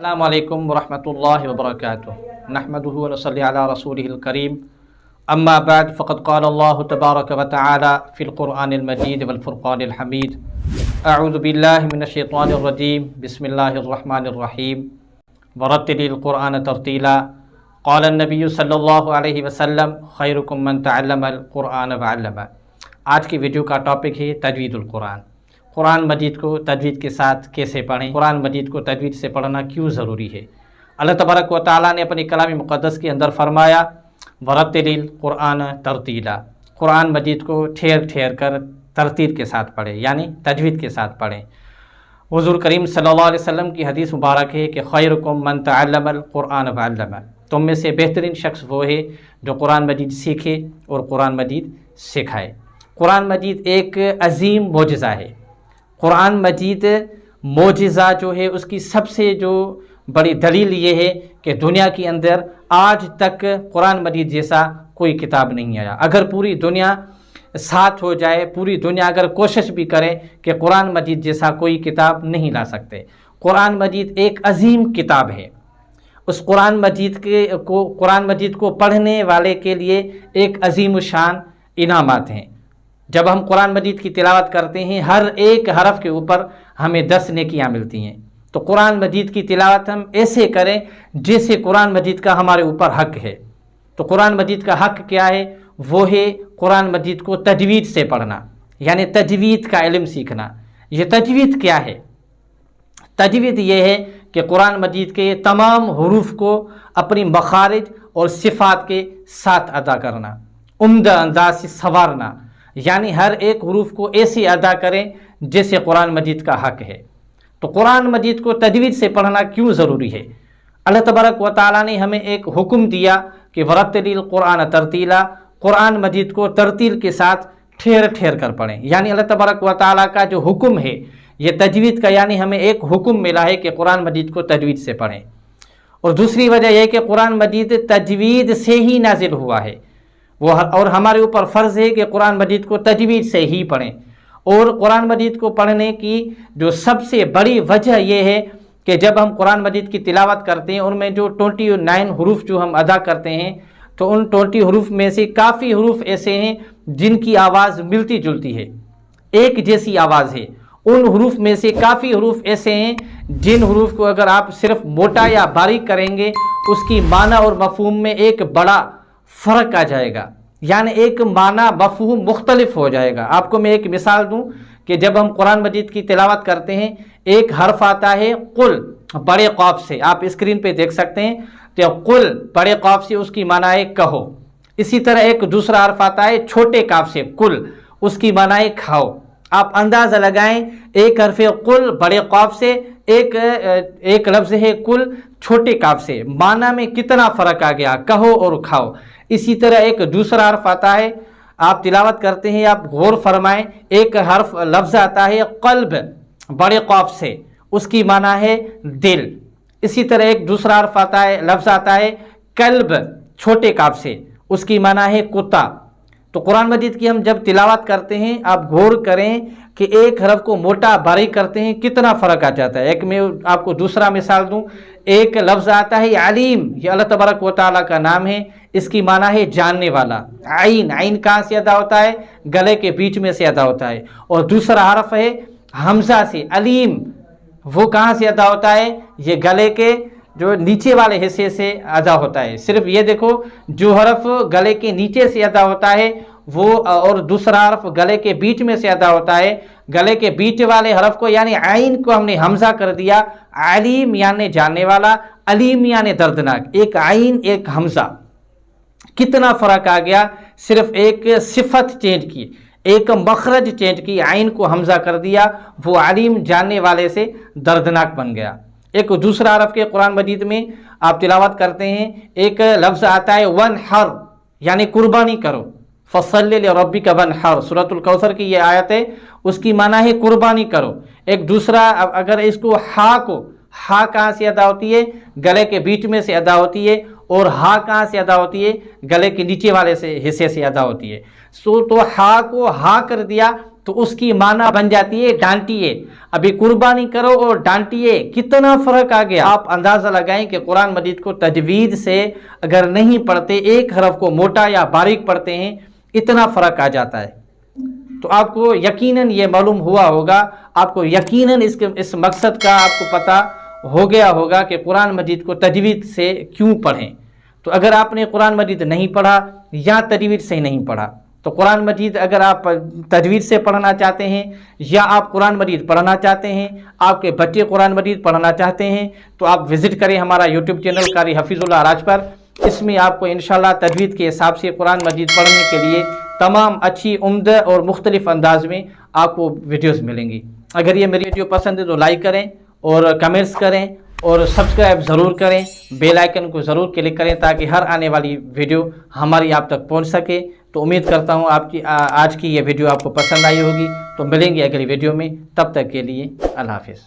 अस्सलामु अलैकुम वरहमतुल्लाहि वबरकातुह नहमदुहु व नसल्ली अला रसूलिहिल करीम अम्मा बाद फ़क़द क़ाल अल्लाहु तबारक व तआला फ़िल क़ुरआनिल मजीद वल फ़ुरक़ानिल हमीद अऊज़ु बिल्लाहि मिनश शैतानिर रजीम बिस्मिल्लाहिर रहमानिर रहीम वरत्तिलिल क़ुरआन तरतीला क़ाल नबी सल्लल्लाहु अलैहि वसल्लम खैरुकुम मन तअल्लमल क़ुरआन व अल्लमा। आज की वीडियो का टॉपिक है तजवीदुल कुरान। कुरान मजीद को तजवीद के साथ कैसे पढ़ें, कुरान मजीद को तजवीद से पढ़ना क्यों ज़रूरी है। अल्लाह तबारक व तआला ने अपनी कलाम मुक़द्दस के अंदर फरमाया वरत्तिलिल कुरान तरतीला, कुरान मजीद को ठेर ठेर कर तरतील के साथ पढ़ें, यानी तजवीद के साथ पढ़ें। हुज़ूर करीम सल्लल्लाहु अलैहि वसल्लम की हदीस मुबारक है कि खैरुकुम मन तअल्लमल कुरान व अल्लमा, तुम में से बेहतरीन शख्स वो है जो कुरान मजीद सीखे और कुरान मजीद सिखाए। कुरान मजीद एक अजीम मोजिज़ा है। कुरान मजीद मोजिज़ा जो है उसकी सबसे जो बड़ी दलील ये है कि दुनिया के अंदर आज तक कुरान मजीद जैसा कोई किताब नहीं आया। अगर पूरी दुनिया साथ हो जाए, पूरी दुनिया अगर कोशिश भी करे कि कुरान मजीद जैसा कोई किताब नहीं ला सकते। कुरान मजीद एक अजीम किताब है। उस कुरान मजीद को पढ़ने वाले के लिए एक अजीम शान इनामात हैं। जब हम कुरान मजीद की तिलावत करते हैं हर एक हरफ के ऊपर हमें 10 नेकियां मिलती हैं। तो कुरान मजीद की तिलावत हम ऐसे करें जैसे कुरान मजीद का हमारे ऊपर हक है। तो कुरान मजीद का हक क्या है? वो है कुरान मजीद को तजवीद से पढ़ना, यानी तजवीद का इल्म सीखना। ये तजवीद क्या है? तजवीद ये है कि कुरान मजीद के तमाम हुरूफ को अपनी मखारिज और सिफ़ात के साथ अदा करना, उम्दा अंदाज से संवारना, यानी हर एक हुरूफ को ऐसे अदा करें जैसे कुरान मजीद का हक है। तो कुरान मजीद को तजवीद से पढ़ना क्यों ज़रूरी है? अल्लाह तबारक व तआला ने हमें एक हुक्म दिया कि वरत्तिलिल कुरान तरतीला, कुरान मजीद को तरतील के साथ ठेर ठेर कर पढ़ें। यानी अल्लाह तबारक व तआला का जो हुक्म है ये तजवीद का, यानी हमें एक हुक्म मिला है कि कुरान मजीद को तजवीद से पढ़ें। और दूसरी वजह यह है कि कुरान मजीद तजवीद से ही नाजिल हुआ है और हमारे ऊपर फ़र्ज़ है कि कुरान मजीद को तजवीद से ही पढ़ें। और कुरान मजीद को पढ़ने की जो सबसे बड़ी वजह यह है कि जब हम कुरान मजीद की तिलावत करते हैं उनमें जो 29 हुरूफ जो हम अदा करते हैं, तो उन 20 हुरूफ में से काफ़ी हुरूफ ऐसे हैं जिनकी आवाज़ मिलती जुलती है, एक जैसी आवाज़ है। उन हुरूफ में से काफ़ी हुरूफ ऐसे हैं जिन हुरूफ को अगर आप सिर्फ मोटा या बारीक करेंगे उसकी माना और मफ़हूम में एक बड़ा फ़र्क आ जाएगा, यानी एक माना मफ़हूम मुख्तलिफ हो जाएगा। आपको मैं एक मिसाल दूं कि जब हम कुरान मजीद की तिलावत करते हैं एक हर्फ आता है कुल बड़े क़ाफ से, आप स्क्रीन पे देख सकते हैं, तो कुल बड़े क़ाफ से उसकी माना है कहो। इसी तरह एक दूसरा हर्फ आता है छोटे काफ से कुल, उसकी माना है खाओ। आप अंदाज़ा लगाएं, एक हर्फ कुल बड़े क़ाफ से, एक लफ्ज़ है कुल छोटे काफ से, माना में कितना फ़र्क आ गया, कहो और खाओ। इसी तरह एक दूसरा हर्फ आता है, आप तिलावत करते हैं, आप गौर फरमाएं, एक हर्फ लफ्ज़ आता है क़ल्ब बड़े क़ाफ से, उसकी माना है दिल। इसी तरह एक दूसरा हर्फ आता है, लफ्ज़ आता है कल्ब छोटे काफ से, उसकी माना है कुत्ता। तो कुरान मजीद की हम जब तिलावत करते हैं आप गौर करें कि एक हरफ को मोटा बारीक करते हैं कितना फ़र्क आ जाता है। एक मैं आपको दूसरा मिसाल दूं, एक लफ्ज़ आता है अलीम, ये अल्लाह तबारक व तआला का नाम है, इसकी माना है जानने वाला। आइन, आइन कहाँ से अदा होता है? गले के बीच में से अदा होता है। और दूसरा हरफ है हमज़ा से, अलीम, वो कहाँ से अदा होता है? ये गले के जो नीचे वाले हिस्से से अदा होता है। सिर्फ ये देखो, जो हरफ गले के नीचे से अदा होता है वो, और दूसरा हरफ गले के बीच में से अदा होता है। गले के बीच वाले हरफ को यानी आइन को हमने हमज़ा कर दिया, अलीम यानी जानने वाला, अलीम यानी दर्दनाक। एक आइन एक हमज़ा, कितना फ़र्क आ गया, सिर्फ एक सिफत चेंज की, एक मखरज चेंज की, आइन को हमज़ा कर दिया, वो अलीम जानने वाले से दर्दनाक बन गया। एक दूसरा हरफ के कुरान मजीद में आप तिलावत करते हैं, एक लफ्ज़ आता है वनहर, यानी कुर्बानी करो, फसल्लि लिरब्बिका वनहर, सूरतुल कौसर की ये आयत है, उसकी माना है कुर्बानी करो। एक दूसरा, अगर इसको हा को, हा कहाँ से अदा होती है? गले के बीच में से अदा होती है। और हा कहाँ से अदा होती है? गले के नीचे वाले से हिस्से से अदा होती है। तो हा को हा कर दिया, تو اس کی معنی بن جاتی ہے ڈانٹیے. ابھی قربانی کرو اور ڈانٹیے، کتنا فرق آ گیا. آپ اندازہ لگائیں کہ قرآن مجید کو تجوید سے اگر نہیں پڑھتے، ایک حرف کو موٹا یا باریک پڑھتے ہیں، اتنا فرق آ جاتا ہے. تو آپ کو یقیناً یہ معلوم ہوا ہوگا، آپ کو یقیناً اس مقصد کا آپ کو پتہ ہو گیا ہوگا کہ قرآن مجید کو تجوید سے کیوں پڑھیں. تو اگر آپ نے قرآن مجید نہیں پڑھا یا تجوید سے نہیں پڑھا، تو قرآن مجید اگر آپ تجوید سے پڑھنا چاہتے ہیں یا آپ قرآن مجید پڑھنا چاہتے ہیں، آپ کے بچے قرآن مجید پڑھنا چاہتے ہیں، تو آپ وزٹ کریں ہمارا یوٹیوب چینل قاری حفیظ اللہ راج پر. اس میں آپ کو انشاءاللہ تجوید کے حساب سے قرآن مجید پڑھنے کے لیے تمام اچھی، عمدہ اور مختلف انداز میں آپ کو ویڈیوز ملیں گی. اگر یہ میری ویڈیو پسند ہے تو لائک کریں اور کمنٹس کریں اور سبسکرائب ضرور کریں، بیل آئیکن کو ضرور کلک کریں تاکہ ہر آنے والی ویڈیو ہماری آپ تک پہنچ سکے. تو امید کرتا ہوں آپ کی آج کی یہ ویڈیو آپ کو پسند آئی ہوگی. تو ملیں گے اگلی ویڈیو میں، تب تک کے لیے اللہ حافظ.